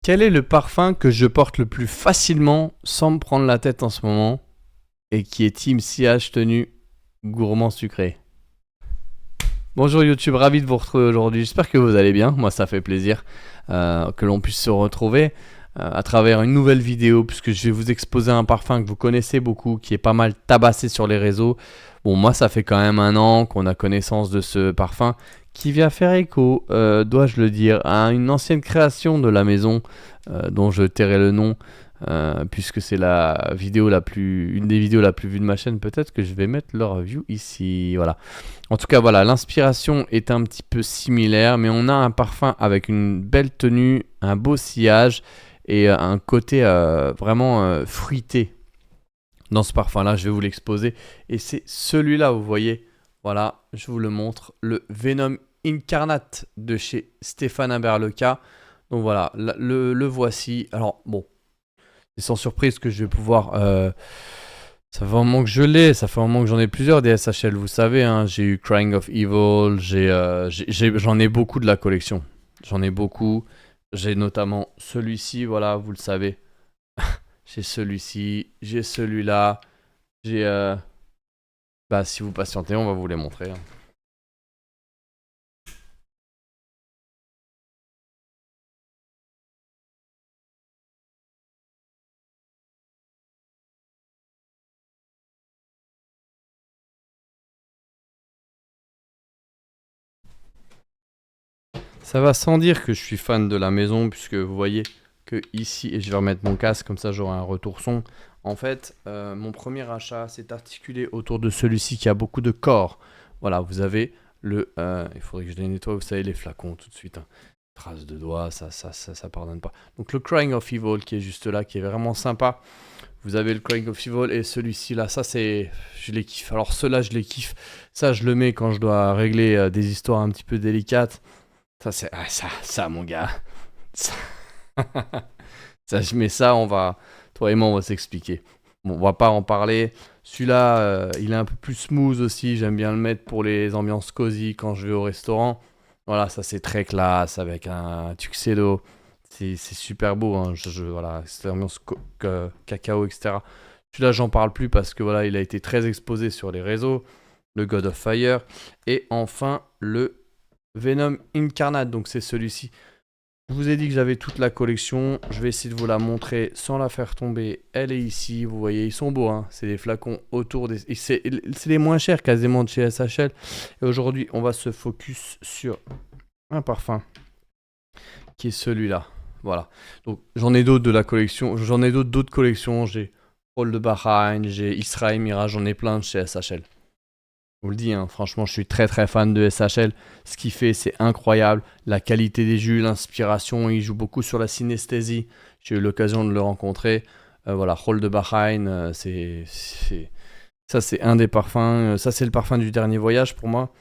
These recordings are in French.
Quel est le parfum que je porte le plus facilement sans me prendre la tête en ce moment et qui est Team CH tenu gourmand sucré? Bonjour YouTube, ravi de vous retrouver aujourd'hui. J'espère que vous allez bien. Moi, ça fait plaisir que l'on puisse se retrouver à travers une nouvelle vidéo puisque je vais vous exposer un parfum que vous connaissez beaucoup, qui est pas mal tabassé sur les réseaux. Bon, moi, ça fait quand même un an qu'on a connaissance de ce parfum qui vient faire écho, dois-je le dire, à une ancienne création de la maison dont je tairai le nom. Puisque c'est la vidéo une des vidéos la plus vue de ma chaîne, peut-être que je vais mettre leur review ici. Voilà. En tout cas, voilà, l'inspiration est un petit peu similaire, mais on a un parfum avec une belle tenue, un beau sillage et un côté vraiment fruité dans ce parfum-là. Je vais vous l'exposer et c'est celui-là, vous voyez. Voilà, je vous le montre, le Venom Incarnate de chez Stéphane Imbert-Leca. Donc voilà, le voici. Alors bon. C'est sans surprise que je vais pouvoir... ça fait un moment que je l'ai, ça fait un moment que j'en ai plusieurs des SHL, vous savez. Hein, j'ai eu Crying of Evil, j'en ai beaucoup de la collection. J'en ai beaucoup. J'ai notamment celui-ci, voilà, vous le savez. J'ai celui-ci, j'ai celui-là. J'ai... Bah, si vous patientez, on va vous les montrer. Hein. Ça va sans dire que je suis fan de la maison, puisque vous voyez que ici, et je vais remettre mon casque, comme ça j'aurai un retour son. En fait, mon premier achat s'est articulé autour de celui-ci qui a beaucoup de corps. Voilà, vous avez le... il faudrait que je les nettoie, vous savez, les flacons tout de suite. Hein. Traces de doigts, ça pardonne pas. Donc le Crying of Evil qui est juste là, qui est vraiment sympa. Vous avez le Crying of Evil et celui-ci là, ça c'est... Je les kiffe. Alors ceux-là, je les kiffe. Ça, je le mets quand je dois régler des histoires un petit peu délicates. Ça, c'est... Ah, ça, mon gars. Ça, ça, je mets ça, toi et moi, on va s'expliquer. Bon, on va pas en parler. Celui-là, il est un peu plus smooth aussi. J'aime bien le mettre pour les ambiances cosy quand je vais au restaurant. Voilà, ça, c'est très classe avec un tuxedo. C'est super beau. Hein. Voilà, c'est l'ambiance cacao, etc. Celui-là, j'en parle plus parce que voilà, il a été très exposé sur les réseaux. Le God of Fire. Et enfin, le Venom Incarnate, donc c'est celui-ci. Je vous ai dit que j'avais toute la collection. Je vais essayer de vous la montrer sans la faire tomber. Elle est ici, vous voyez, ils sont beaux. Hein. C'est des flacons autour des... C'est les moins chers quasiment de chez SHL. Et aujourd'hui, on va se focus sur un parfum qui est celui-là. Voilà. Donc j'en ai d'autres de la collection. J'en ai d'autres collections. J'ai Paul de Bahreïn, j'ai Israël Mirage, j'en ai plein de chez SHL. Je vous le dis, hein, franchement, je suis très très fan de SHL. Ce qu'il fait, c'est incroyable. La qualité des jus, l'inspiration, il joue beaucoup sur la synesthésie. J'ai eu l'occasion de le rencontrer. Voilà, Roll de Bahreïn, ça c'est un des parfums. Ça c'est le parfum du dernier voyage pour moi.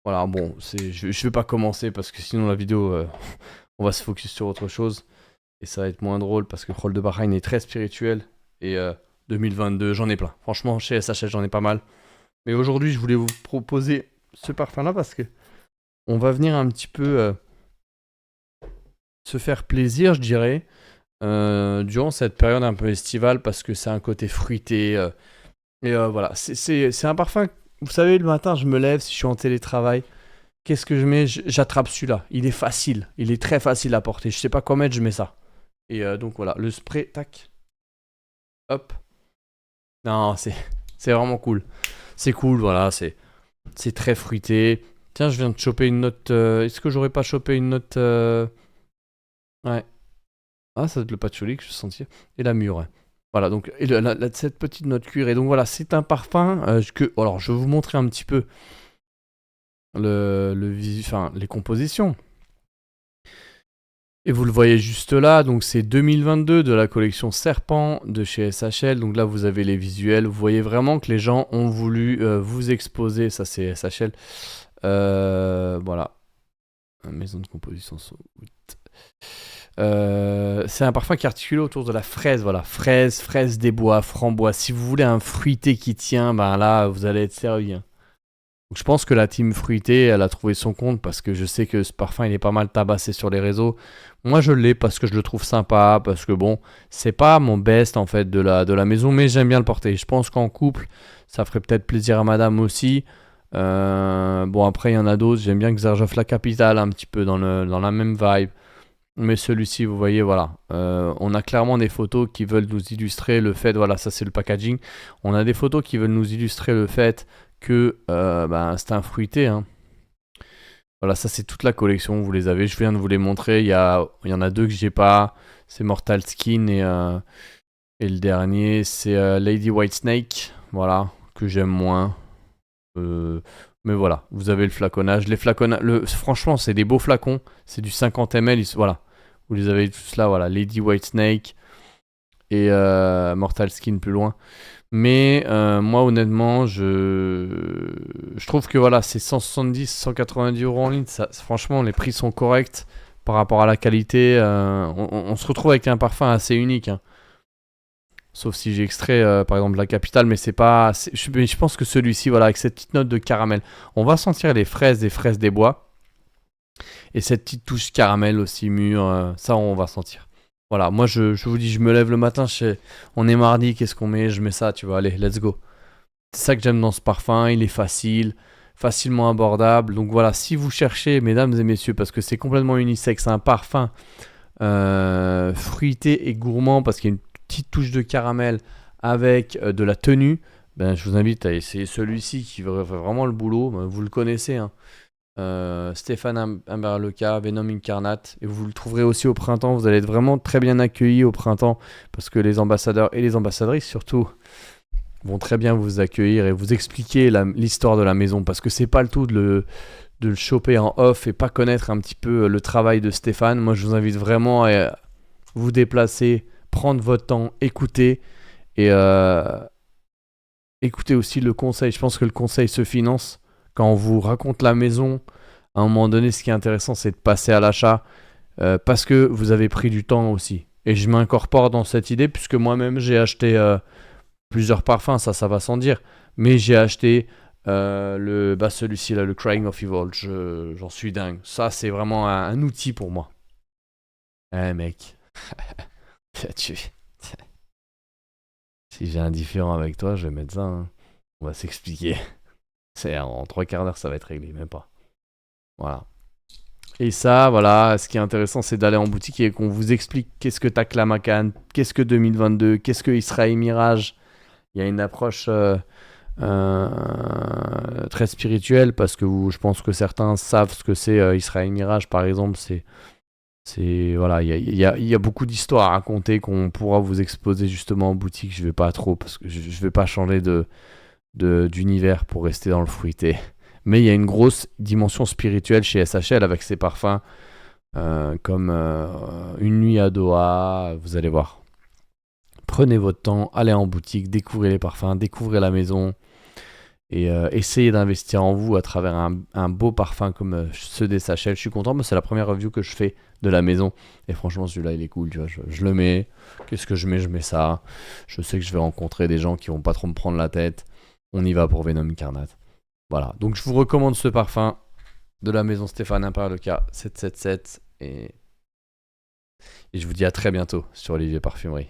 Voilà, bon, je vais pas commencer parce que sinon la vidéo, on va se focus sur autre chose. Et ça va être moins drôle parce que Roll de Bahreïn est très spirituel. Et 2022, j'en ai plein. Franchement, chez SHL, j'en ai pas mal. Mais aujourd'hui, je voulais vous proposer ce parfum-là parce que on va venir un petit peu se faire plaisir, je dirais, durant cette période un peu estivale parce que c'est un côté fruité. Et voilà, c'est un parfum, vous savez, le matin, je me lève, si je suis en télétravail, qu'est-ce que je mets? J'attrape celui-là. Il est facile, il est très facile à porter. Je sais pas quoi mettre, je mets ça. Et donc voilà, le spray, tac, hop. Non, c'est vraiment cool. C'est cool, voilà, c'est très fruité. Tiens, je viens de choper une note. Est-ce que j'aurais pas chopé une note Ouais. Ah, ça doit être le patchouli que je sentis. Et la mûre, ouais. Voilà, donc et cette petite note cuir. Et donc voilà, c'est un parfum que... Alors, je vais vous montrer un petit peu les compositions. Et vous le voyez juste là, donc c'est 2022 de la collection Serpent de chez SHL. Donc là, vous avez les visuels. Vous voyez vraiment que les gens ont voulu vous exposer. Ça, c'est SHL. Voilà. Maison de composition. C'est un parfum qui est articulé autour de la fraise. Voilà. Fraise des bois, framboise. Si vous voulez un fruité qui tient, ben là, vous allez être servi. Hein. Donc, je pense que la team fruitée, elle a trouvé son compte parce que je sais que ce parfum, il est pas mal tabassé sur les réseaux. Moi, je l'ai parce que je le trouve sympa, parce que bon, c'est pas mon best en fait de la maison, mais j'aime bien le porter. Je pense qu'en couple, ça ferait peut-être plaisir à madame aussi. Bon, après, il y en a d'autres. J'aime bien Xerjoff La Capitale, un petit peu dans la même vibe. Mais celui-ci, vous voyez, voilà. On a clairement des photos qui veulent nous illustrer le fait, voilà, ça c'est le packaging. On a des photos qui veulent nous illustrer le fait que ben, c'est un fruité, hein. Voilà, ça c'est toute la collection, vous les avez. Je viens de vous les montrer. Il y en a deux que j'ai pas. C'est Mortal Skin et le dernier, c'est Lady White Snake. Voilà, que j'aime moins. Mais voilà, vous avez le flaconnage. Les flacons, franchement, c'est des beaux flacons. C'est du 50 ml. Voilà, vous les avez tous là. Voilà, Lady White Snake et Mortal Skin plus loin. Mais moi, honnêtement, je trouve que voilà, c'est 170, 190 euros en ligne. Franchement, les prix sont corrects par rapport à la qualité. On se retrouve avec un parfum assez unique, hein. Sauf si j'ai extrait par exemple la capitale, mais c'est pas. Je pense que celui-ci, voilà, avec cette petite note de caramel, on va sentir les fraises des bois. Et cette petite touche caramel aussi mûre, ça on va sentir. Voilà, moi je vous dis, je me lève le matin, on est mardi, qu'est-ce qu'on met? Je mets ça, tu vois, allez, let's go. C'est ça que j'aime dans ce parfum, il est facile, facilement abordable. Donc voilà, si vous cherchez, mesdames et messieurs, parce que c'est complètement unisexe, un parfum fruité et gourmand, parce qu'il y a une petite touche de caramel avec de la tenue, ben, je vous invite à essayer celui-ci qui fait vraiment le boulot. Ben, vous le connaissez, hein. Stéphane Imberleca, Venom Incarnate, et vous le trouverez aussi au printemps. Vous allez être vraiment très bien accueillis au printemps parce que les ambassadeurs et les ambassadrices surtout vont très bien vous accueillir et vous expliquer l'histoire de la maison, parce que c'est pas le tout de le choper en off et pas connaître un petit peu le travail de Stéphane. Moi je vous invite vraiment à vous déplacer, prendre votre temps, écouter et écoutez aussi le conseil. Je pense que le conseil se finance quand on vous raconte la maison. À un moment donné, ce qui est intéressant, c'est de passer à l'achat parce que vous avez pris du temps aussi. Et je m'incorpore dans cette idée puisque moi-même, j'ai acheté plusieurs parfums, ça va sans dire. Mais j'ai acheté celui-ci, là, le Crying of Evil. J'en suis dingue. Ça, c'est vraiment un outil pour moi. Eh mec, si j'ai un différent avec toi, je vais mettre ça, hein. On va s'expliquer. En 3 quarts d'heure, ça va être réglé, même pas. Voilà. Et ça, voilà, ce qui est intéressant, c'est d'aller en boutique et qu'on vous explique qu'est-ce que Taklamakan, qu'est-ce que 2022, qu'est-ce que Israël Mirage. Il y a une approche très spirituelle parce que je pense que certains savent ce que c'est Israël Mirage, par exemple. Voilà, il y a beaucoup d'histoires à raconter qu'on pourra vous exposer justement en boutique. Je vais pas trop parce que je vais pas changer d'univers pour rester dans le fruité. Mais il y a une grosse dimension spirituelle chez SHL avec ses parfums comme Une nuit à Doha, vous allez voir. Prenez votre temps, allez en boutique, découvrez les parfums, découvrez la maison et essayez d'investir en vous à travers un beau parfum comme ceux des SHL. Je suis content, mais c'est la première review que je fais de la maison et franchement celui-là il est cool, tu vois, je le mets. Qu'est-ce que je mets? Je mets ça. Je sais que je vais rencontrer des gens qui vont pas trop me prendre la tête. On y va pour Venom Incarnate. Voilà, donc je vous recommande ce parfum de la maison Stéphane Imberleca 777 et je vous dis à très bientôt sur Olivier Parfumerie.